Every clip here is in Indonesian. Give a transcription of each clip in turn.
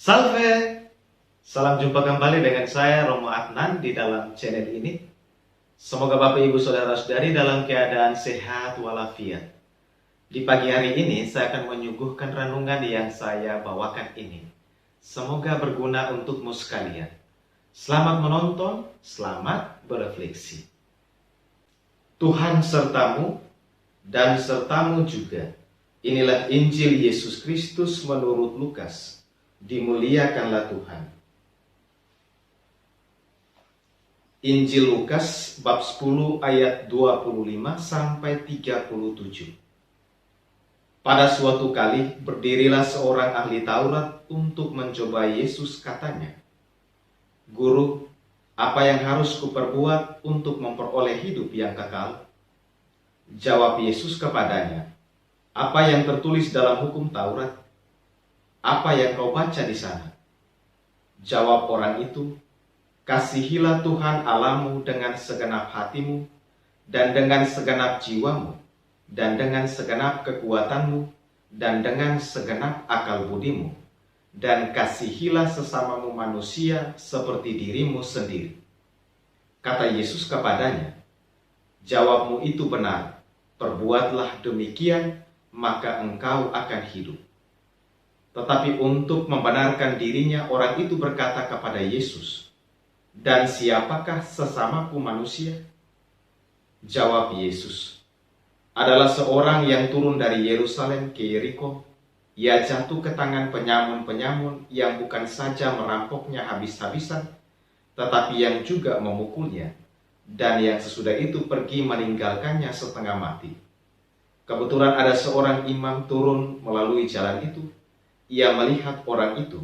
Salve! Salam jumpa kembali dengan saya Romo Adnan di dalam channel ini. Semoga Bapak Ibu Saudara-saudari dalam keadaan sehat walafiat. Di pagi hari ini saya akan menyuguhkan renungan yang saya bawakan ini. Semoga berguna untukmu sekalian. Selamat menonton, selamat berefleksi. Tuhan sertamu dan sertamu juga. Inilah Injil Yesus Kristus menurut Lukas. Dimuliakanlah Tuhan. Injil Lukas bab 10 ayat 25 sampai 37. Pada suatu kali berdirilah seorang ahli Taurat untuk mencoba Yesus, katanya, "Guru, apa yang harus kuperbuat untuk memperoleh hidup yang kekal?" Jawab Yesus kepadanya, "Apa yang tertulis dalam hukum Taurat? Apa yang kau baca di sana?" Jawab orang itu, "Kasihilah Tuhan Allahmu dengan segenap hatimu, dan dengan segenap jiwamu, dan dengan segenap kekuatanmu, dan dengan segenap akal budimu, dan kasihilah sesamamu manusia seperti dirimu sendiri." Kata Yesus kepadanya, "Jawabmu itu benar, perbuatlah demikian, maka engkau akan hidup." Tetapi untuk membenarkan dirinya, orang itu berkata kepada Yesus, "Dan siapakah sesamaku manusia?" Jawab Yesus, "Adalah seorang yang turun dari Yerusalem ke Yeriko. Ia jatuh ke tangan penyamun-penyamun yang bukan saja merampoknya habis-habisan, tetapi yang juga memukulnya, dan yang sesudah itu pergi meninggalkannya setengah mati. Kebetulan ada seorang imam turun melalui jalan itu. Ia melihat orang itu,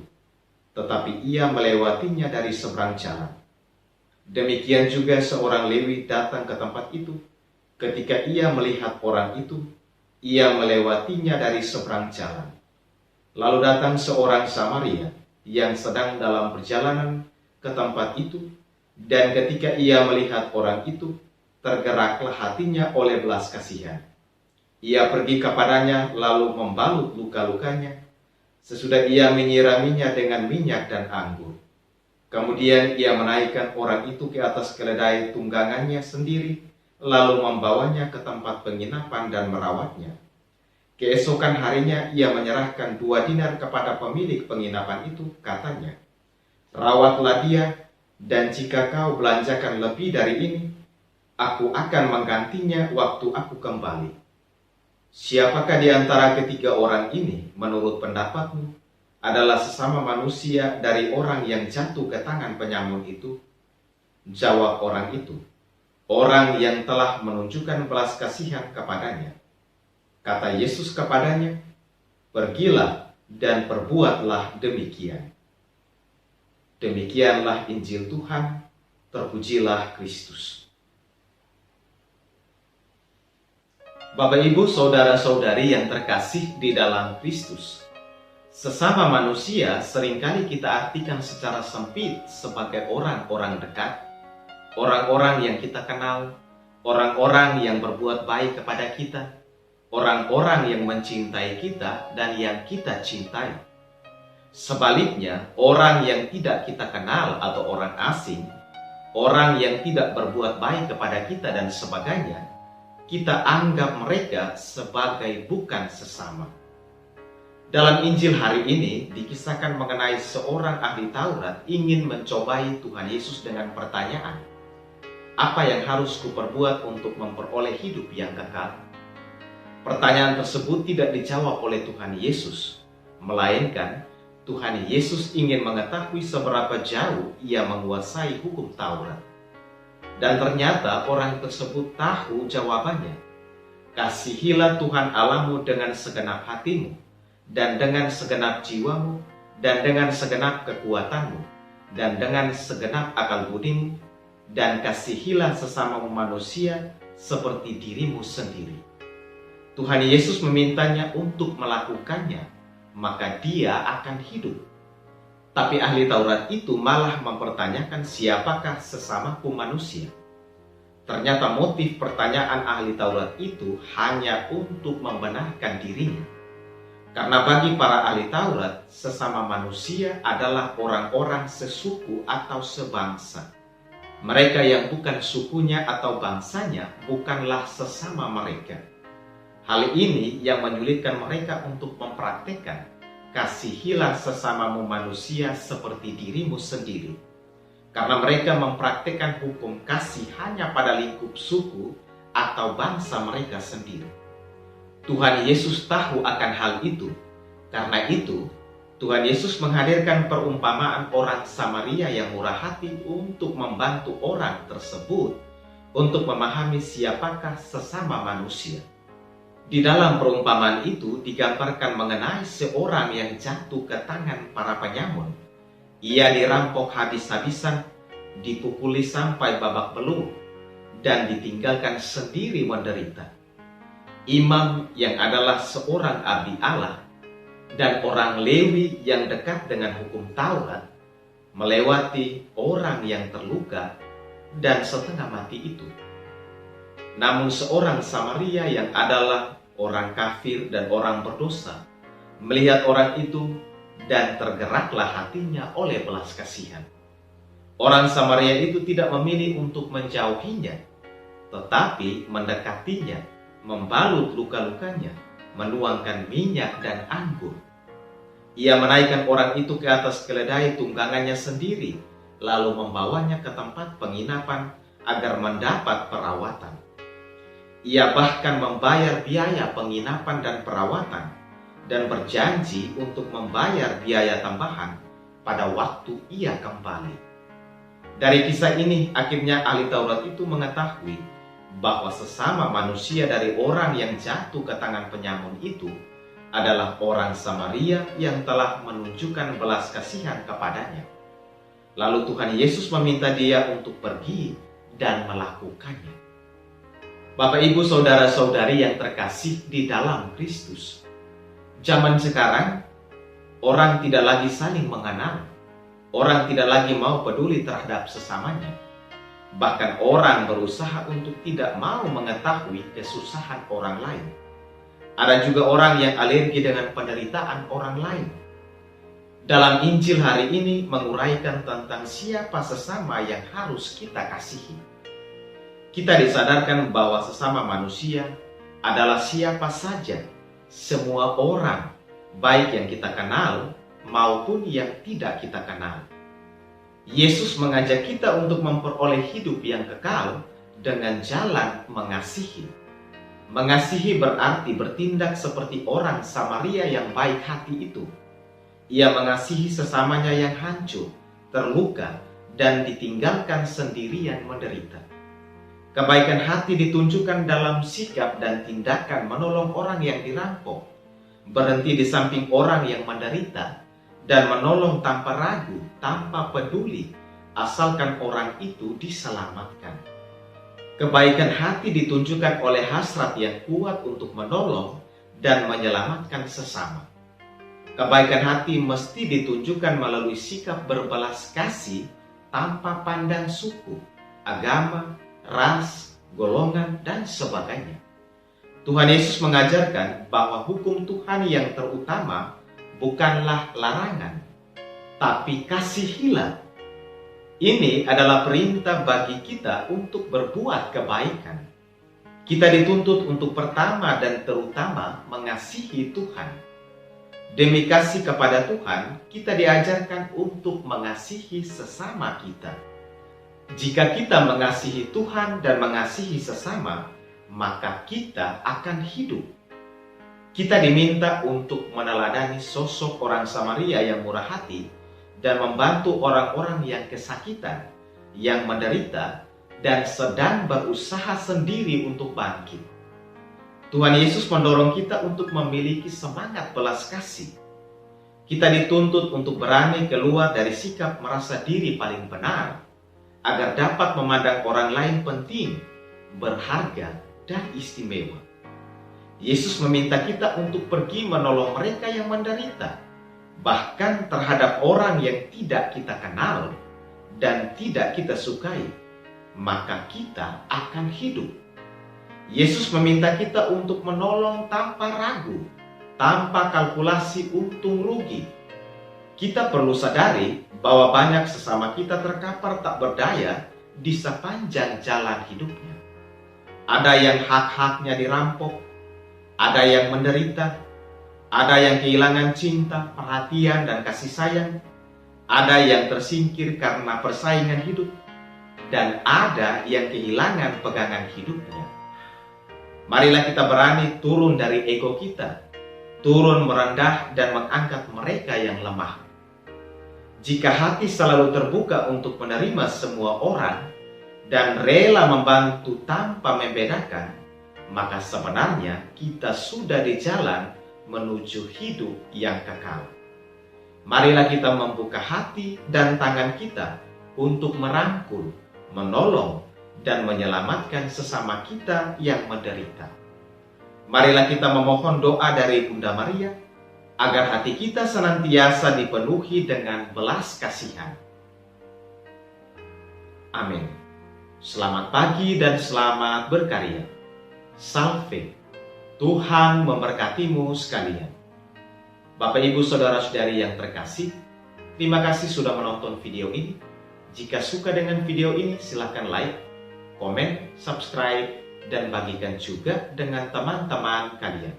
tetapi ia melewatinya dari seberang jalan. Demikian juga seorang Lewi datang ke tempat itu. Ketika ia melihat orang itu, ia melewatinya dari seberang jalan. Lalu datang seorang Samaria yang sedang dalam perjalanan ke tempat itu, dan ketika ia melihat orang itu, tergeraklah hatinya oleh belas kasihan. Ia pergi kepadanya lalu membalut luka-lukanya. Sesudah ia menyiraminya dengan minyak dan anggur. Kemudian ia menaikkan orang itu ke atas keledai tunggangannya sendiri, lalu membawanya ke tempat penginapan dan merawatnya. Keesokan harinya ia menyerahkan 2 dinar kepada pemilik penginapan itu, katanya, "Rawatlah dia, dan jika kau belanjakan lebih dari ini, aku akan menggantinya waktu aku kembali." Siapakah di antara ketiga orang ini menurut pendapatmu adalah sesama manusia dari orang yang jatuh ke tangan penyamun itu? Jawab orang itu, "Orang yang telah menunjukkan belas kasihan kepadanya." Kata Yesus kepadanya, "Pergilah dan perbuatlah demikian." Demikianlah Injil Tuhan, terpujilah Kristus. Bapak Ibu Saudara-saudari yang terkasih di dalam Kristus, sesama manusia seringkali kita artikan secara sempit sebagai orang-orang dekat, orang-orang yang kita kenal, orang-orang yang berbuat baik kepada kita, orang-orang yang mencintai kita dan yang kita cintai. Sebaliknya, orang yang tidak kita kenal atau orang asing, orang yang tidak berbuat baik kepada kita dan sebagainya, kita anggap mereka sebagai bukan sesama. Dalam Injil hari ini dikisahkan mengenai seorang ahli Taurat ingin mencobai Tuhan Yesus dengan pertanyaan, "Apa yang harus kuperbuat untuk memperoleh hidup yang kekal?" Pertanyaan tersebut tidak dijawab oleh Tuhan Yesus, melainkan Tuhan Yesus ingin mengetahui seberapa jauh ia menguasai hukum Taurat. Dan ternyata orang tersebut tahu jawabannya. "Kasihilah Tuhan Allahmu dengan segenap hatimu, dan dengan segenap jiwamu, dan dengan segenap kekuatanmu, dan dengan segenap akal budimu, dan kasihilah sesamamu manusia seperti dirimu sendiri." Tuhan Yesus memintanya untuk melakukannya, maka dia akan hidup. Tapi ahli Taurat itu malah mempertanyakan siapakah sesamaku manusia. Ternyata motif pertanyaan ahli Taurat itu hanya untuk membenarkan dirinya. Karena bagi para ahli Taurat, sesama manusia adalah orang-orang sesuku atau sebangsa. Mereka yang bukan sukunya atau bangsanya bukanlah sesama mereka. Hal ini yang menyulitkan mereka untuk mempraktekkan kasihilah sesamamu manusia seperti dirimu sendiri. Karena mereka mempraktekkan hukum kasih hanya pada lingkup suku atau bangsa mereka sendiri. Tuhan Yesus tahu akan hal itu. Karena itu, Tuhan Yesus menghadirkan perumpamaan orang Samaria yang murah hati untuk membantu orang tersebut untuk memahami siapakah sesama manusia. Di dalam perumpamaan itu digambarkan mengenai seorang yang jatuh ke tangan para penyamun. Ia dirampok habis-habisan, dipukuli sampai babak belur, dan ditinggalkan sendiri menderita. Imam yang adalah seorang abdi Allah dan orang Lewi yang dekat dengan hukum Taurat melewati orang yang terluka dan setengah mati itu. Namun seorang Samaria yang adalah orang kafir dan orang berdosa melihat orang itu dan tergeraklah hatinya oleh belas kasihan. Orang Samaria itu tidak memilih untuk menjauhinya, tetapi mendekatinya, membalut luka-lukanya, menuangkan minyak dan anggur. Ia menaikkan orang itu ke atas keledai tunggangannya sendiri, lalu membawanya ke tempat penginapan agar mendapat perawatan. Ia bahkan membayar biaya penginapan dan perawatan, dan berjanji untuk membayar biaya tambahan pada waktu ia kembali. Dari kisah ini, akhirnya ahli Taurat itu mengetahui bahwa sesama manusia dari orang yang jatuh ke tangan penyamun itu adalah orang Samaria yang telah menunjukkan belas kasihan kepadanya. Lalu Tuhan Yesus meminta dia untuk pergi dan melakukannya. Bapak, Ibu, saudara-saudari yang terkasih di dalam Kristus, zaman sekarang orang tidak lagi saling mengenal, orang tidak lagi mau peduli terhadap sesamanya. Bahkan orang berusaha untuk tidak mau mengetahui kesusahan orang lain. Ada juga orang yang alergi dengan penderitaan orang lain. Dalam Injil hari ini menguraikan tentang siapa sesama yang harus kita kasihi. Kita disadarkan bahwa sesama manusia adalah siapa saja, semua orang, baik yang kita kenal maupun yang tidak kita kenal. Yesus mengajak kita untuk memperoleh hidup yang kekal dengan jalan mengasihi. Mengasihi berarti bertindak seperti orang Samaria yang baik hati itu. Ia mengasihi sesamanya yang hancur, terluka, dan ditinggalkan sendirian menderita. Kebaikan hati ditunjukkan dalam sikap dan tindakan menolong orang yang dirampok, berhenti di samping orang yang menderita, dan menolong tanpa ragu, tanpa peduli, asalkan orang itu diselamatkan. Kebaikan hati ditunjukkan oleh hasrat yang kuat untuk menolong dan menyelamatkan sesama. Kebaikan hati mesti ditunjukkan melalui sikap berbelas kasih tanpa pandang suku, agama, ras, golongan, dan sebagainya. Tuhan Yesus mengajarkan bahwa hukum Tuhan yang terutama bukanlah larangan, tapi kasihilah. Ini adalah perintah bagi kita untuk berbuat kebaikan. Kita dituntut untuk pertama dan terutama mengasihi Tuhan. Demi kasih kepada Tuhan, kita diajarkan untuk mengasihi sesama kita. Jika kita mengasihi Tuhan dan mengasihi sesama, maka kita akan hidup. Kita diminta untuk meneladani sosok orang Samaria yang murah hati dan membantu orang-orang yang kesakitan, yang menderita, dan sedang berusaha sendiri untuk bangkit. Tuhan Yesus mendorong kita untuk memiliki semangat belas kasih. Kita dituntut untuk berani keluar dari sikap merasa diri paling benar, agar dapat memandang orang lain penting, berharga, dan istimewa. Yesus meminta kita untuk pergi menolong mereka yang menderita, bahkan terhadap orang yang tidak kita kenal dan tidak kita sukai, maka kita akan hidup. Yesus meminta kita untuk menolong tanpa ragu, tanpa kalkulasi untung rugi. Kita perlu sadari bahwa banyak sesama kita terkapar tak berdaya di sepanjang jalan hidupnya. Ada yang hak-haknya dirampok, ada yang menderita, ada yang kehilangan cinta, perhatian, dan kasih sayang, ada yang tersingkir karena persaingan hidup, dan ada yang kehilangan pegangan hidupnya. Marilah kita berani turun dari ego kita, turun merendah dan mengangkat mereka yang lemah. Jika hati selalu terbuka untuk menerima semua orang dan rela membantu tanpa membedakan, maka sebenarnya kita sudah di jalan menuju hidup yang kekal. Marilah kita membuka hati dan tangan kita untuk merangkul, menolong, dan menyelamatkan sesama kita yang menderita. Marilah kita memohon doa dari Bunda Maria, agar hati kita senantiasa dipenuhi dengan belas kasihan. Amin. Selamat pagi dan selamat berkarya. Salve. Tuhan memberkatimu sekalian. Bapak, Ibu, Saudara-saudari yang terkasih, terima kasih sudah menonton video ini. Jika suka dengan video ini, silakan like, komen, subscribe, dan bagikan juga dengan teman-teman kalian.